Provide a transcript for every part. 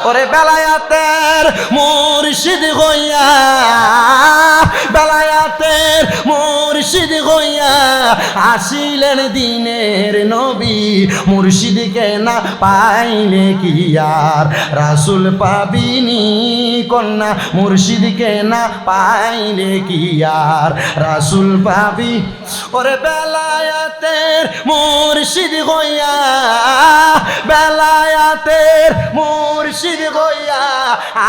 ওরে বেলায়াতের মুর্শিদ হইয়া, বেলায়াতের মুর্শিদ হইয়া আসিলেন দিনের নবী। মুর্শিদকে না পাইলে কি আর রাসূল পাবিনি কন্যা, মুর্শিদকে না পাইলে কি আর রাসূল পাবি। ওরে বেলায়াতের মুর্শিদ হইয়া, বেলায়াতের মুর্শিদ হইয়া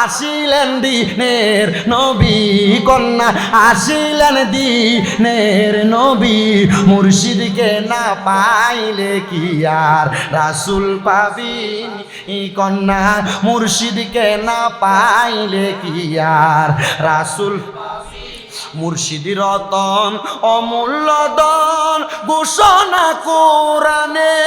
আসিলেন দিনের নবী কন্যা, আসিলেন দিনের নবী। মুর্শিদকে না পাইলে কি আর রাসূল পাবিনি কন্যা, মুর্শিদকে না পাইলে কি আর রাসূল। মুর্শিদি রতন অমূল্য দন ঘোষণা কোরআনে,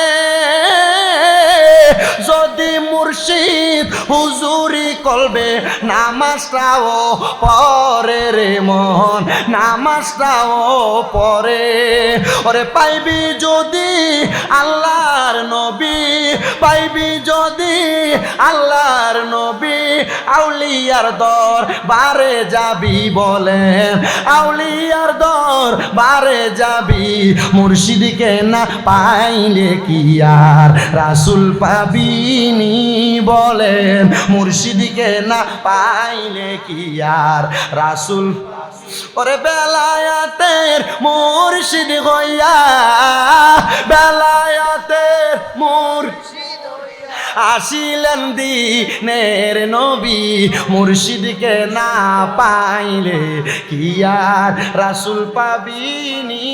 যদি মুর্শিদ হুজুরি কলবে নামাজটাও পরে রে মন, নামাজটাও পরে। ওরে পাইবি যদি আল্লাহর নবী, পাইবি যদি আল্লাহর নবী, আউলিয়ার দর বারে যাবি বলেন, আউলিয়ার দর বারে যাবি। মুর্শিদকে না পাইলে কি আর রাসূল পাবিনি বলেন, মুর্শিদকে না পাইলে কি আর রাসূল। ওরে বেলায়াতের মুর্শিদ হইয়া, বেলায়াতের মুর্শিদ আসিলেন দিনের নবী। মুর্শিদকে না পাইলে কি আর রাসূল পাবিনি